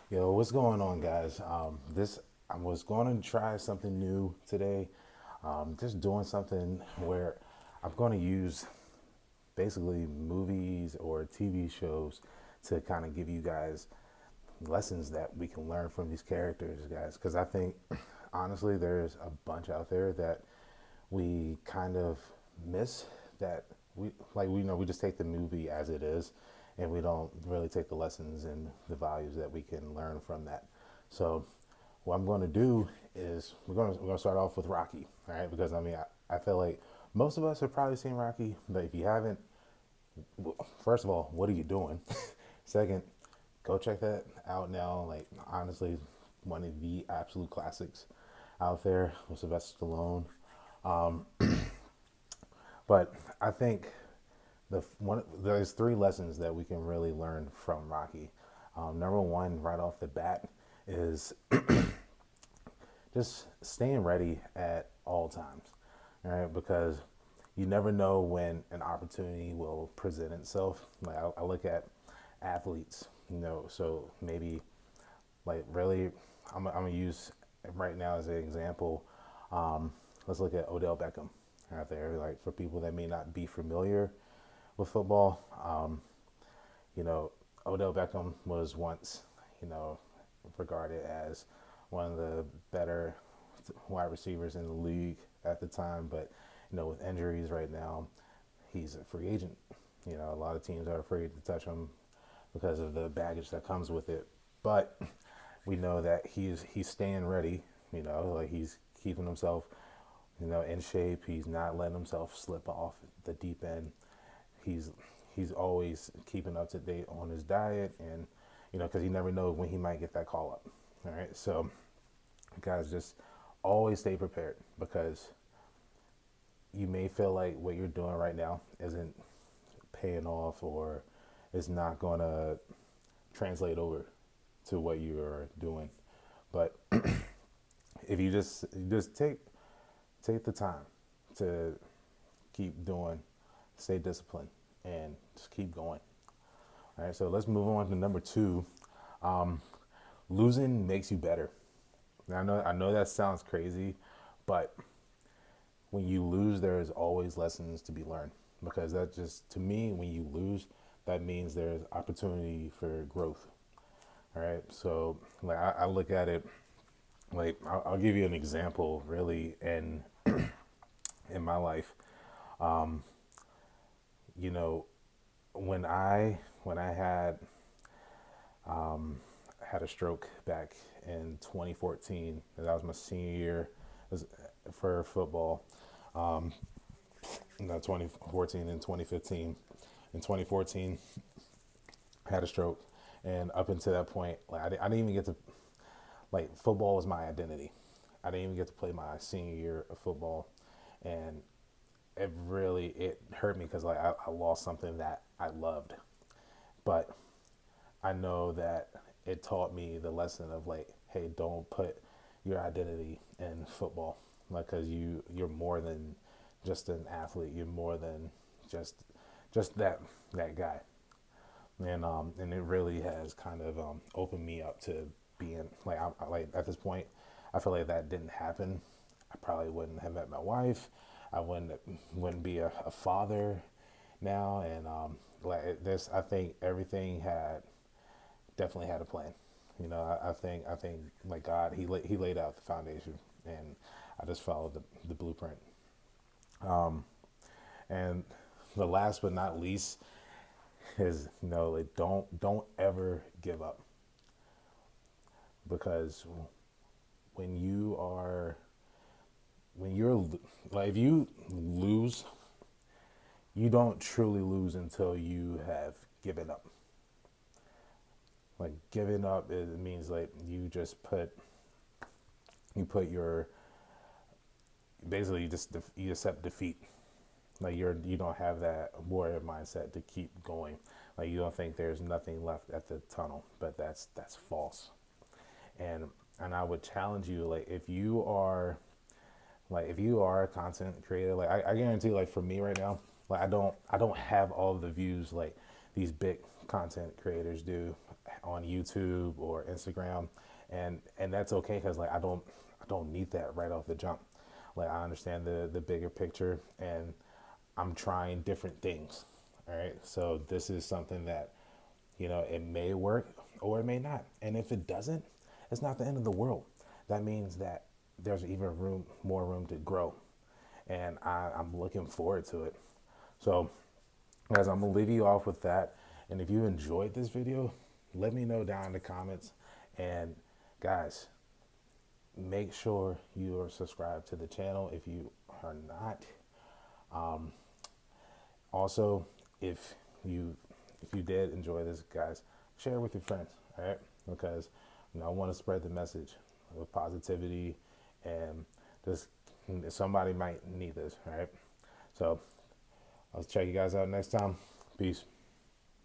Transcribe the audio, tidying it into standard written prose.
Yo, what's going on, guys? This I was going to try something new today. Just doing something where I'm going to use basically movies or TV shows to kind of give you guys lessons that we can learn from these characters, guys. Because I think, honestly, there's a bunch out there that we kind of miss that we just take the movie as it is, and we don't really take the lessons and the values that we can learn from that. So what I'm going to do is we're going to start off with Rocky, all right? Because I feel like most of us have probably seen Rocky, but if you haven't, first of all, what are you doing? Second, go check that out now. Like, honestly, one of the absolute classics out there with Sylvester Stallone. But I think there's three lessons that we can really learn from Rocky. Number one, right off the bat, is just staying ready at all times, all right? Because you never know when an opportunity will present itself. Like I look at athletes, so maybe like really, I'm gonna use right now as an example. Let's look at Odell Beckham out there. Like for people that may not be familiar with football, you know, Odell Beckham was once, you know, regarded as one of the better wide receivers in the league at the time. But, with injuries right now, he's a free agent. A lot of teams are afraid to touch him because of the baggage that comes with it. But we know that he's staying ready. Like he's keeping himself, in shape. He's not letting himself slip off the deep end. He's he's always keeping up to date on his diet, and because you never know when he might get that call up. All right, so guys, just always stay prepared because you may feel like what you're doing right now isn't paying off or is not going to translate over to what you're doing. But if you just take the time to keep doing, stay disciplined, and just keep going. All right, so let's move on to number two. Losing makes you better. Now, I know that sounds crazy, but when you lose, there is always lessons to be learned because that just to me, when you lose, that means there's opportunity for growth. All right, so like I look at it like I'll give you an example really in my life. You know, when I had a stroke back in 2014. That was my senior year for football. No, 2014 and 2015. In 2014, I had a stroke, and up until that point, like I didn't even get to like football was my identity. I didn't even get to play my senior year of football, and it hurt me because like I lost something that I loved, but I know that it taught me the lesson of like, hey, don't put your identity in football, like, cause you're more than just an athlete. You're more than just just that guy, and it really has kind of opened me up to being like like at this point, I feel like that didn't happen. I probably wouldn't have met my wife. I wouldn't be a father now, and like this, I think everything had definitely had a plan. I think like God, he laid out the foundation, and I just followed the blueprint. And the last but not least is like don't ever give up because when you are when you're like if you lose, you don't truly lose until you have given up. Like giving up, it means like you put your basically you accept defeat. Like you don't have that warrior mindset to keep going. Like you don't think there's nothing left at the tunnel, but that's false. And I would challenge you, like if you are a content creator, like I guarantee, like for me right now, like I don't have all of the views like these big content creators do on YouTube or Instagram, and that's okay because like I don't need that right off the jump. Like I understand the bigger picture, and I'm trying different things. All right, so this is something that it may work or it may not, and if it doesn't, it's not the end of the world. That means that there's even more room to grow, and I'm looking forward to it. So, guys, I'm gonna leave you off with that. And if you enjoyed this video, let me know down in the comments. And guys, make sure you are subscribed to the channel if you are not. Also, if you if you did enjoy this, guys, share it with your friends. All right, because I want to spread the message of positivity, and just somebody might need this. All right, so I'll check you guys out next time. Peace.